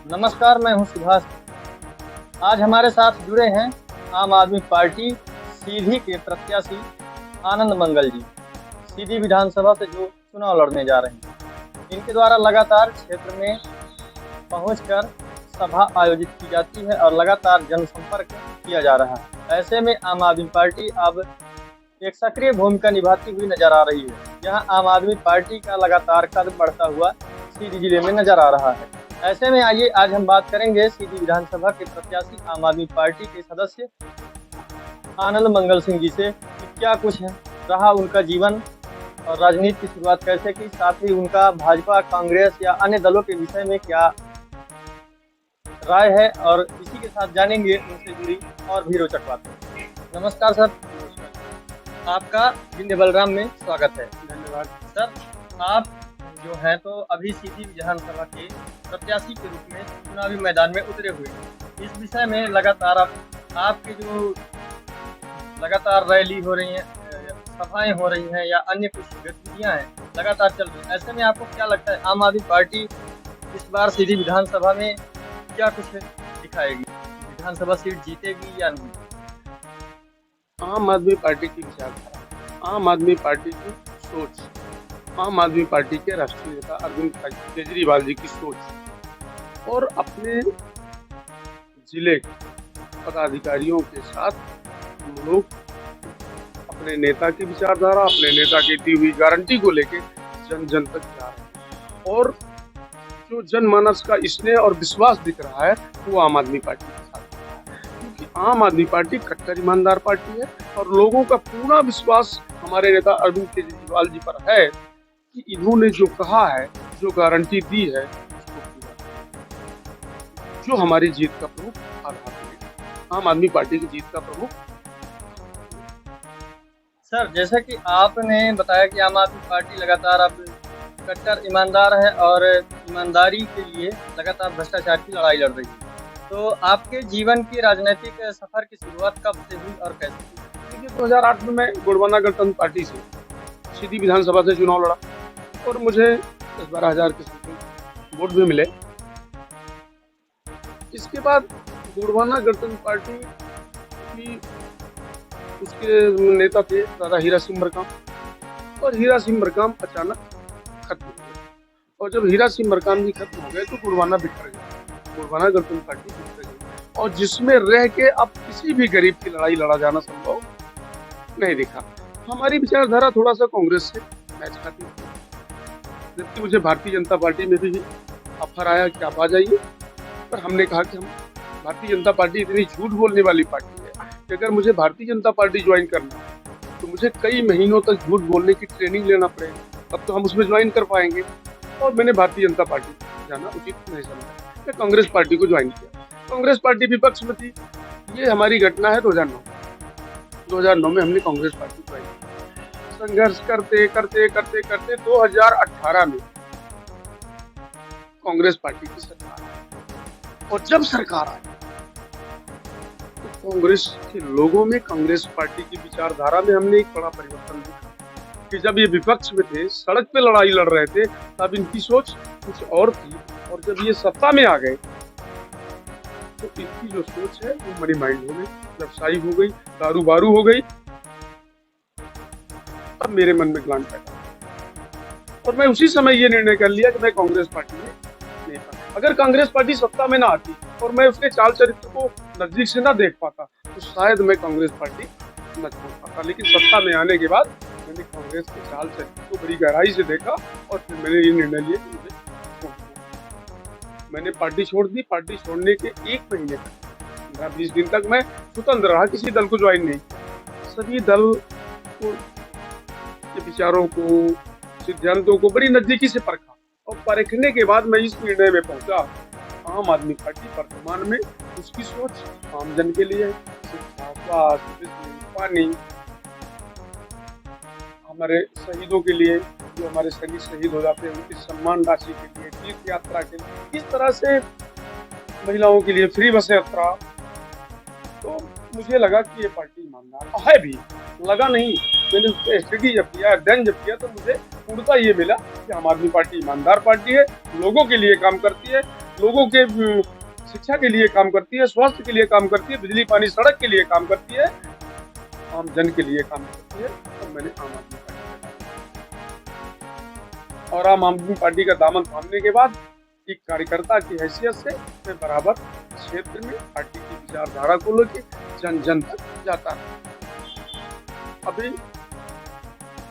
नमस्कार, मैं हूं सुभाष। आज हमारे साथ जुड़े हैं आम आदमी पार्टी सीधी के प्रत्याशी आनंद मंगल जी। सीधी विधानसभा से जो चुनाव लड़ने जा रहे हैं, इनके द्वारा लगातार क्षेत्र में पहुंचकर सभा आयोजित की जाती है और लगातार जनसंपर्क किया जा रहा है। ऐसे में आम आदमी पार्टी अब एक सक्रिय भूमिका निभाती हुई नजर आ रही है, जहां आम आदमी पार्टी का लगातार कद बढ़ता हुआ सीधी जिले में नजर आ रहा है। ऐसे में आइए आज हम बात करेंगे सीधी विधानसभा के प्रत्याशी आम आदमी पार्टी के सदस्य आनंद मंगल सिंह जी से कि क्या कुछ है रहा उनका जीवन और राजनीति की शुरुआत कैसे की, साथ ही उनका भाजपा, कांग्रेस या अन्य दलों के विषय में क्या राय है, और इसी के साथ जानेंगे उनसे जुड़ी और भी रोचक बातें। नमस्कार सर, आपका जिंद बलराम में स्वागत है। धन्यवाद सर, आप जो हैं तो अभी सीधी विधानसभा के प्रत्याशी के रूप में चुनावी मैदान में उतरे हुए हैं। इस विषय में लगातार आपके जो लगातार रैली हो रही हैं, सभाएं हो रही हैं या अन्य कुछ गतिविधियां हैं लगातार चल रही हैं, ऐसे में आपको क्या लगता है आम आदमी पार्टी इस बार सीधी विधानसभा में क्या कुछ दिखाएगी? विधानसभा सीट जीतेगी या नहीं? आम आदमी पार्टी की विचारधारा, आम आदमी पार्टी की सोच, आम आदमी पार्टी के राष्ट्रीय नेता अरविंद केजरीवाल जी की सोच और अपने जिले के पदाधिकारियों के साथ हम लोग अपने नेता की विचारधारा, अपने नेता की दी हुई गारंटी को लेके जन जन तक जा रहे हैं और जो जनमानस का स्नेह और विश्वास दिख रहा है वो आम आदमी पार्टी के साथ है, क्योंकि आम आदमी पार्टी कट्टर ईमानदार पार्टी है और लोगों का पूरा विश्वास हमारे नेता अरविंद केजरीवाल जी पर है कि इन्होंने जो कहा है, जो गारंटी दी है, उसको पूरा करें। जो हमारी जीत का प्रमुख आधार है, आम आदमी पार्टी की जीत का प्रमुख। सर, जैसा कि आपने बताया कि आम आदमी पार्टी लगातार अब कट्टर ईमानदार है और ईमानदारी के लिए लगातार भ्रष्टाचार की लड़ाई लड़ रही है, तो आपके जीवन की राजनीतिक सफर की शुरुआत कब से हुई और कैसे हुई? देखिए, 2008 में मैं गोंडवाना गणतंत्र पार्टी से सीधी विधानसभा से चुनाव लड़ा और मुझे 10-12 हजार के समथिंग वोट भी मिले। इसके बाद गोंडवाना गणतंत्र पार्टी की उसके नेता थे दादा हीरा सिंह मरकाम, और हीरा सिंह मरकाम अचानक खत्म हो गए। और जब हीरा सिंह मरकाम जी खत्म हो गए तो गोंडवाना बिखर गया, गोंडवाना गणतंत्र पार्टी बिखर गई और जिसमें रह के अब किसी भी गरीब की लड़ाई लड़ा जाना संभव नहीं दिखा। हमारी विचारधारा थोड़ा सा कांग्रेस से मैच खाती थी, जबकि मुझे भारतीय जनता पार्टी में भी ऑफर आया कि आप आ जाइए, पर हमने कहा कि हम भारतीय जनता पार्टी इतनी झूठ बोलने वाली पार्टी है कि अगर मुझे भारतीय जनता पार्टी ज्वाइन करना है तो मुझे कई महीनों तक झूठ बोलने की ट्रेनिंग लेना पड़ेगा, तब तो हम उसमें ज्वाइन कर पाएंगे। और मैंने भारतीय जनता पार्टी जाना उचित नहीं समझा, मैं कांग्रेस पार्टी को ज्वाइन किया। कांग्रेस पार्टी विपक्ष में थी। ये हमारी घटना है 2009 में हमने कांग्रेस पार्टी ज्वाइन किया। संघर्ष करते करते करते करते 2018 में कांग्रेस पार्टी की सरकार आई, और जब सरकार आई तो कांग्रेस के लोगों में, कांग्रेस पार्टी की विचारधारा में हमने एक बड़ा परिवर्तन देखा कि जब ये विपक्ष में थे, सड़क पे लड़ाई लड़ रहे थे, तब इनकी सोच कुछ और थी, और जब ये सत्ता में आ गए तो इनकी जो सोच है वो मनी माइंड हो गई, व्यवसायी हो गई, दारू बारू हो गई। अब मेरे मन में ग्लानि पैदा और मैं उसी समय ये निर्णय कर लिया कि मैं कांग्रेस पार्टी में नहीं था। अगर कांग्रेस पार्टी सत्ता में ना आती और मैं उसके चाल चरित्र को नजदीक से ना देख पाता तो शायद मैं कांग्रेस पार्टी न छोड़ पाता, लेकिन सत्ता में आने के बाद मैंने कांग्रेस के चाल चरित्र को बड़ी गहराई से देखा और फिर मैंने ये निर्णय लिया कि मुझे छोड़ दो। मैंने पार्टी छोड़ दी। पार्टी छोड़ने के 1 महीने तक, 15-20 दिन तक मैं स्वतंत्र रहा, किसी दल को ज्वाइन नहीं किया। सभी दल के विचारों को, सिद्धांतों को बड़ी नजदीकी से परखा और परखने के बाद मैं इस निर्णय में पहुंचा, आम आदमी पार्टी वर्तमान में उसकी सोच आमजन के लिए है। शिक्षा, स्वास्थ्य, बिजली, पानी, हमारे शहीदों के लिए, जो हमारे सैनिक शहीद हो जाते हैं उनकी सम्मान राशि के लिए, तीर्थ यात्रा के लिए, इस तरह से महिलाओं के लिए फ्री बस यात्रा। तो मुझे लगा कि ये पार्टी ईमानदार है भी, लगा नहीं, मैंने उसका स्टडी जब किया, अध्ययन जब किया, तो मुझे पूर्णतः ये मिला कि आम आदमी पार्टी ईमानदार पार्टी है, लोगों के लिए काम करती है, लोगों के शिक्षा के लिए काम करती है, स्वास्थ्य के लिए काम करती है, बिजली पानी सड़क के लिए काम करती है, आम जन के लिए काम करती है। तो मैंने आम आदमी पार्टी का और आम आदमी पार्टी का दामन थामने के बाद एक कार्यकर्ता की हैसियत से मैं बराबर क्षेत्र में पार्टी की विचारधारा को लेकर जन जन तक जाता है। अभी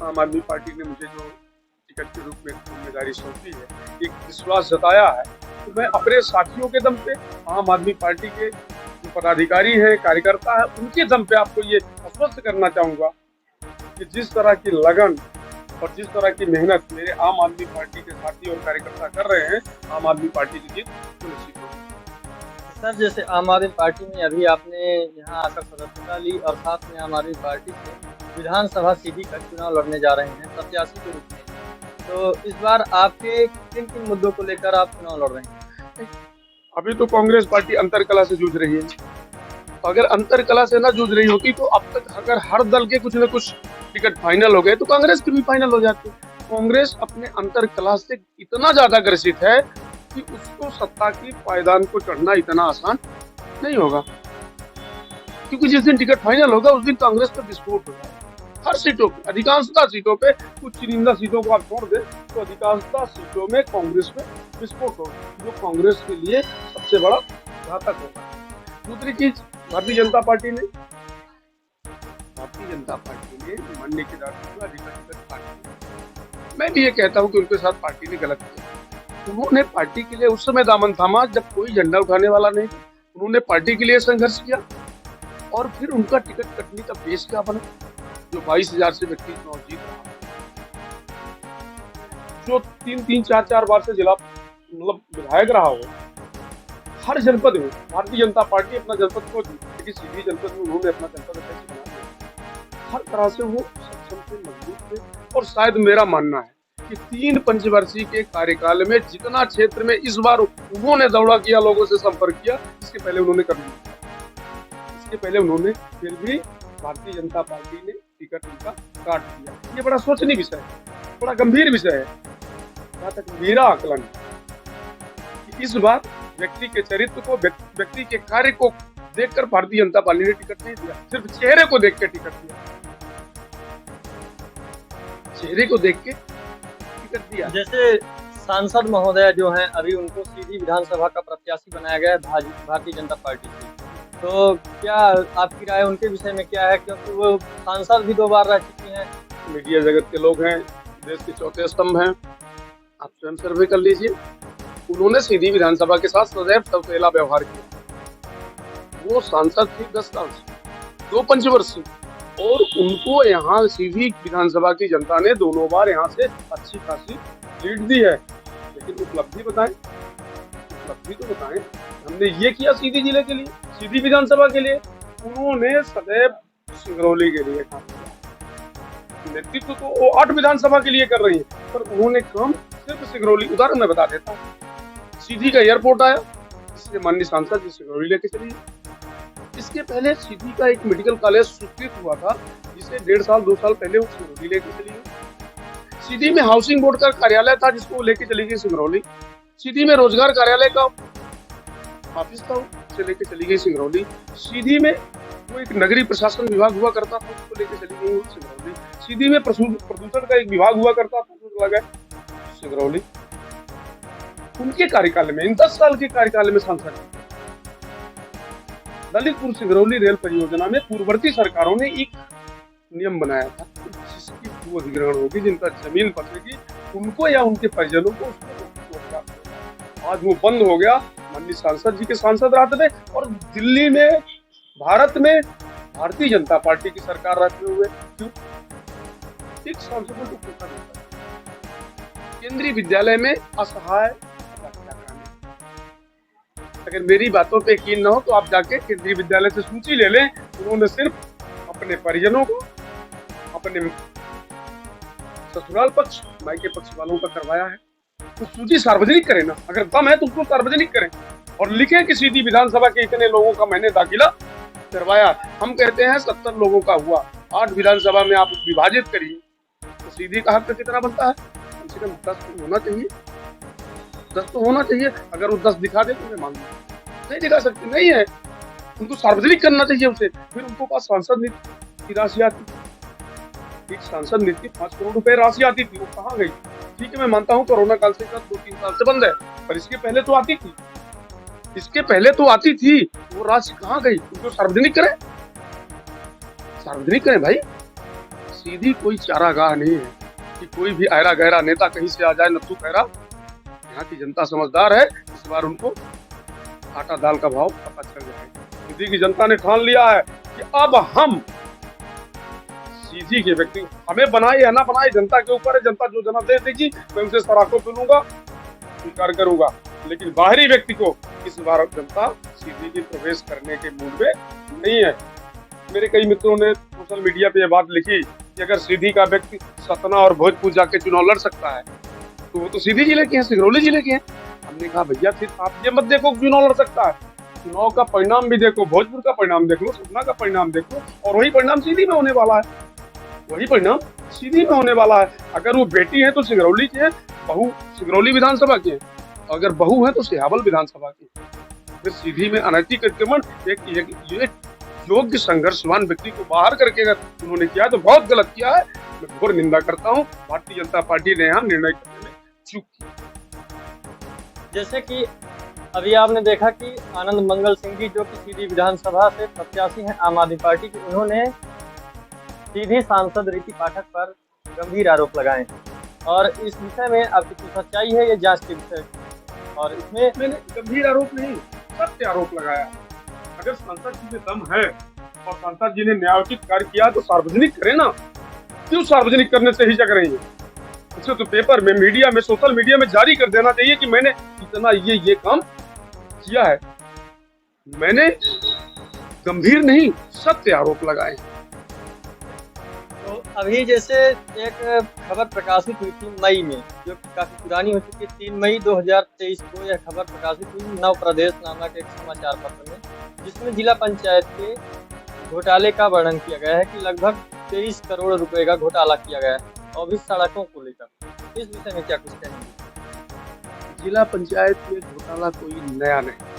आम आदमी पार्टी ने मुझे जो टिकट के रूप में जिम्मेदारी सौंपी है, एक विश्वास जताया है, तो मैं अपने साथियों के दम पे, आम आदमी पार्टी के जो पदाधिकारी है, कार्यकर्ता है, उनके दम पे आपको ये आश्वस्त करना चाहूंगा कि जिस तरह की लगन और जिस तरह की मेहनत मेरे आम आदमी पार्टी के साथी और कार्यकर्ता कर रहे हैं, आम आदमी पार्टी की जीत सुनिश्चित होगी। सर, जैसे आम आदमी पार्टी में अभी आपने यहाँ आकर सदस्यता ली और साथ में आम आदमी पार्टी से विधानसभा सीधी का चुनाव लड़ने जा रहे हैं प्रत्याशी के रूप में, तो इस बार आपके किन किन मुद्दों को लेकर आप चुनाव लड़ रहे हैं? अभी तो कांग्रेस पार्टी अंतरकला से जूझ रही है। अगर अंतरकला से ना जूझ रही होती तो अब तक अगर हर दल के कुछ न कुछ टिकट फाइनल हो गए तो कांग्रेस की भी फाइनल हो जाती। कांग्रेस अपने अंतरकला से इतना ज्यादा ग्रसित है कि उसको सत्ता की पायदान को चढ़ना इतना आसान नहीं होगा, क्योंकि जिस दिन टिकट फाइनल होगा उस दिन कांग्रेस पर विस्फोट होगा। हर सीटों पे, अधिकांशतः सीटों पे, कुछ चुनिंदा सीटों को आप छोड़ दे तो अधिकांशतः सीटों में कांग्रेस में विस्फोट होगा, जो कांग्रेस के लिए सबसे बड़ा घातक होगा। दूसरी चीज, भारतीय जनता पार्टी ने माननीय केदारनाथ को अधिकांशतः पार्टी, मैं भी ये कहता हूँ कि उनके साथ पार्टी ने गलत किया। उन्होंने पार्टी के लिए उस समय दामन थामा जब कोई झंडा उठाने वाला नहीं था। उन्होंने पार्टी के लिए संघर्ष किया और फिर उनका टिकट कटने का बेस क्या बना, जो 22,000 से व्यक्ति चुनाव जीत रहा, जो 3-3, 4-4 बार से जिला मतलब विधायक रहा हो। हर जनपद में भारतीय जनता पार्टी अपना जनपद को जीती, लेकिन सीधी जनपद में उन्होंने अपना जनपद अध्यक्ष बना दिया। हर तरह से वो सक्षम थे, मजबूत थे। और शायद मेरा मानना है कि 3 पंचवर्षीय के कार्यकाल में जितना क्षेत्र में इस बार उन्होंने दौड़ा किया, लोगों से संपर्क किया, इसके पहले उन्होंने कर लिया। इसके पहले उन्होंने फिर भी भारतीय जनता पार्टी ने टिकट उनका काट दिया। ये बड़ा सोचनीय विषय है, बड़ा गंभीर विषय है। जहाँ तक मेरा आकलन है कि इस बार व्यक्ति के चरित्र को, व्यक्ति के कार्य को देखकर भारतीय जनता पार्टी ने टिकट नहीं दिया, सिर्फ चेहरे को देख के टिकट दिया, चेहरे को देख के टिकट दिया। जैसे सांसद महोदय जो हैं, अभी उनको सीधी विधानसभा का प्रत्याशी बनाया गया है भारतीय जनता पार्टी से, तो क्या आपकी राय उनके विषय में क्या है, क्योंकि वो सांसद भी 2 बार रह चुकी हैं? मीडिया जगत के लोग हैं, देश के चौथे स्तंभ हैं, आप स्वयं सर्वे कर लीजिए। उन्होंने सीधी विधानसभा के साथ सदैव सौतेला व्यवहार किया। वो सांसद थी 10 साल से, 2 पंचवर्षीय, और उनको यहाँ सीधी विधानसभा की जनता ने दोनों बार यहाँ से अच्छी खासी लीड दी है। लेकिन उपलब्धि बताएं, उपलब्धि तो बताएं। हमने ये किया सीधी जिले के लिए, सीधी विधानसभा के लिए। उन्होंने सदैव सिंगरौली के लिए काम किया। नेतृत्व तो वो 8 विधानसभा के लिए कर रही है, पर उन्होंने काम सिर्फ सिंगरौली। उदाहरण मैं बता देता हूँ, सीधी का एयरपोर्ट आया, इससे माननीय सांसद जी सिंगरौली लेके चली। इसके पहले सीधी का एक मेडिकल कॉलेज स्वीकृत हुआ था, जिसे 1.5 साल 2 साल पहले वो सिंगरौली लेके चली गई। सीधी में हाउसिंग बोर्ड का कार्यालय था, जिसको लेके चली गई सिंगरौली। सीधी में रोजगार कार्यालय का ऑफिस था, उसे लेके चली गई सिंगरौली। सीधी में वो एक नगरीय प्रशासन विभाग हुआ करता था, उसको लेके चली गई सिंगरौली। सीधी में प्रदूषण का एक विभाग हुआ करता था, उसको लगा सिंगरौली। उनके कार्यकाल में, इन 10 साल के कार्यकाल में सांसद ललितपुर सिंगरौली रेल परियोजना में पूर्ववर्ती सरकारों ने एक नियम बनाया था, जिसकी भू अधिग्रहण होगी, जिनका जमीन बचेगी उनको या उनके परिजनों को उसको। आज वो बंद हो गया माननीय सांसद जी के सांसद रात में, और दिल्ली में, भारत में भारतीय जनता पार्टी की सरकार रहते हुए क्यों एक सांसदों को कोटा देता है। केंद्रीय विद्यालय में असहाय, अगर मेरी बातों पे यकीन न हो तो आप जाके केंद्रीय विद्यालय से सूची ले लें। उन्होंने सिर्फ अपने परिजनों को, अपने ससुराल पक्ष, मायके पक्ष वालों का करवाया है। तो सूची सार्वजनिक करें ना, अगर दम है तो उसको सार्वजनिक करें और लिखें कि सीधी विधानसभा के इतने लोगों का मैंने दाखिला करवाया। हम कहते हैं 70 लोगों का हुआ, 8 विधानसभा में आप विभाजित करिए, तो सीधी का हक कितना बनता है? कम से कम 10 होना चाहिए। 10 तो होना चाहिए। अगर वो 10 दिखा दे तो मैं मानूंगा, नहीं दिखा सकते, नहीं है, उनको सार्वजनिक करना चाहिए उसे। फिर उनको पास सांसद निधि की राशि आती, एक सांसद निधि 5 करोड़ रुपए राशि आती थी, वो कहाँ गई? ठीक है, मैं मानता हूँ कोरोना काल से 2-3 साल से बंद है, पर इसके पहले तो आती थी, इसके पहले तो आती थी, वो राशि कहाँ गई? उनको सार्वजनिक करें, सार्वजनिक करें भाई। सीधी कोई चारागाह नहीं है कि कोई भी ऐरा गहरा नेता कहीं से आ जाए, नत्थू खैरा। यहाँ की जनता समझदार है, इस बार उनको आटा दाल का भाव पता चल जाएगा। सीधी की जनता ने ठान लिया है कि अब हम सीधी के व्यक्ति, हमें बनाए या ना बनाए जनता के ऊपर है, जनता जो जनाब दे देगी मैं उसे सराखों सुनूंगा, स्वीकार करूंगा, लेकिन बाहरी व्यक्ति को इस बार जनता सीधी के प्रवेश करने के मूड में नहीं है। मेरे कई मित्रों ने सोशल मीडिया पे ये बात लिखी कि अगर सीधी का व्यक्ति सतना और भोजपुर जाके चुनाव लड़ सकता है तो वो तो सीधी जिले के हैं, सिंगरौली जिले के हैं। हमने कहा भैया फिर आप ये मत देखो चुनाव लड़ सकता है, चुनाव का परिणाम भी देखो, भोजपुर का परिणाम देख लो, सतना का परिणाम देख लो, और वही परिणाम सीधी में होने वाला है, वही परिणाम सीधी में होने वाला है। अगर वो बेटी है तो सिंगरौली की है, बहू सिंगरौली विधानसभा की है, अगर बहू है तो सिहावल विधानसभा की। फिर सीधी में अनैतिक अतिक्रमण एक योग्य संघर्षवान व्यक्ति को बाहर करके अगर उन्होंने किया तो बहुत गलत किया है, मैं घोर निंदा करता हूँ। भारतीय जनता पार्टी ने यहाँ निर्णय करने में चूक की। जैसे कि अभी आपने देखा कि आनंद मंगल सिंह जी जो कि सीधी विधानसभा से प्रत्याशी हैं आम आदमी पार्टी के, उन्होंने सीधी सांसद रीति पाठक पर गंभीर आरोप लगाए हैं, और इस विषय में अब कितनी सच्चाई है ये जांच के विषय, और इसमें मैंने गंभीर आरोप नहीं, सत्य आरोप लगाया। अगर सांसद जी में दम है और सांसद जी ने न्यायोचित कार्य किया तो सार्वजनिक करें ना, क्यों सार्वजनिक करने से हिचक रही है? उसे तो पेपर में, मीडिया में, सोशल मीडिया में जारी कर देना चाहिए कि मैंने इतना ये काम किया है। मैंने गंभीर नहीं, सत्य आरोप लगाए। तो अभी जैसे एक खबर प्रकाशित हुई थी मई में, जो कि काफी पुरानी हो चुकी है, 3 मई 2023 को यह खबर प्रकाशित हुई नव प्रदेश नामक एक समाचार पत्र में, जिसमें जिला पंचायत के घोटाले का वर्णन किया गया है कि लगभग 23 करोड़ रुपए का घोटाला किया गया है, और भी सड़कों को लेकर। इस विषय में क्या कुछ कहेंगे? जिला पंचायत में घोटाला कोई नया नहीं,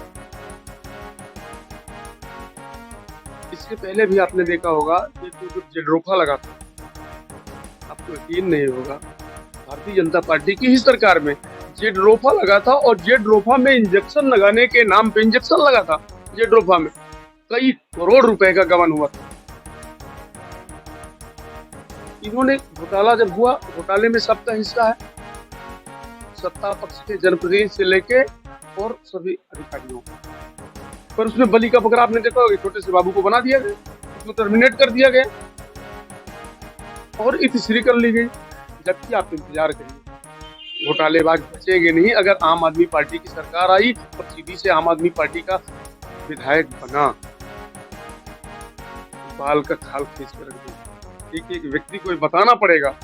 इसके पहले भी आपने देखा होगा कि जो जेडरोफा लगा था, आपको यकीन नहीं होगा, भारतीय जनता पार्टी की ही सरकार में जेडरोफा लगा था, और जेडरोफा में इंजेक्शन लगाने के नाम पे इंजेक्शन लगा था, जेडरोफा में कई करोड़ रुपए का गबन हुआ था। इन्होंने घोटाला जब हुआ, घोटाले में सबका हिस्सा है, सत्ता पक्ष के जनप्रतिनिधि से लेके और सभी अधिकारियों, पर उसमें बलि का बकरा आपने देखा होगा, छोटे से बाबू को बना दिया गया, उसको टर्मिनेट कर दिया गया और इतिश्री कर ली गई। जबकि आप इंतजार करिए, घोटालेबाज बचेंगे नहीं। अगर आम आदमी पार्टी की सरकार आई और सीधी से आम आदमी पार्टी का विधायक बना, बाल का खाल खींच कर रख दिया। एक व्यक्ति को बताना पड़ेगा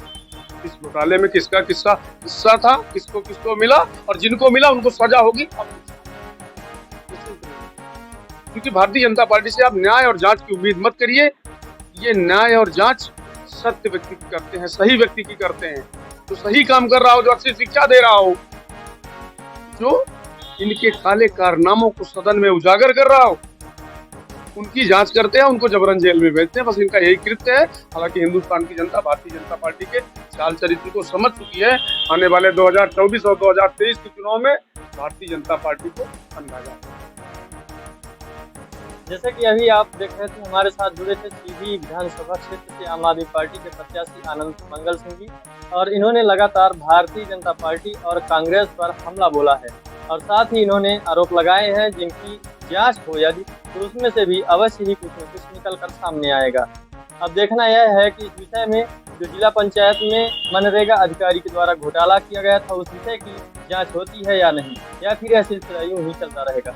इस घोटाले में किसका हिस्सा था, किसको किसको मिला, और जिनको मिला उनको सजा होगी। क्योंकि भारतीय जनता पार्टी से आप न्याय और जांच की उम्मीद मत करिए। ये न्याय और जांच सत्य व्यक्ति की करते हैं, सही व्यक्ति की करते हैं, जो सही काम कर रहा हो, जो अच्छी शिक्षा दे रहा हो, जो इनके काले कारनामों को सदन में उजागर कर रहा हो, उनकी जांच करते हैं, उनको जबरन जेल में भेजते हैं। बस इनका यही कृत्य है। हालांकि हिंदुस्तान की जनता भारतीय जनता पार्टी के चाल चरित्र को समझ चुकी है। आने वाले 2024 और 2023 के चुनाव में भारतीय जनता पार्टी को अंदाजा। जैसे कि अभी आप देख रहे थे, हमारे साथ जुड़े थे सीधी विधानसभा क्षेत्र से आम आदमी पार्टी के प्रत्याशी आनंद मंगल सिंह जी, और इन्होंने लगातार भारतीय जनता पार्टी और कांग्रेस पर हमला बोला है, और साथ ही इन्होंने आरोप लगाए हैं जिनकी जांच हो यदि तो उसमें से भी अवश्य ही कुछ न कुछ निकल कर सामने आएगा। अब देखना यह है कि इस विषय में जो जिला पंचायत में मनरेगा अधिकारी के द्वारा घोटाला किया गया था, उस विषय की जांच होती है या नहीं, या फिर यह सिलसिला यूं ही चलता रहेगा।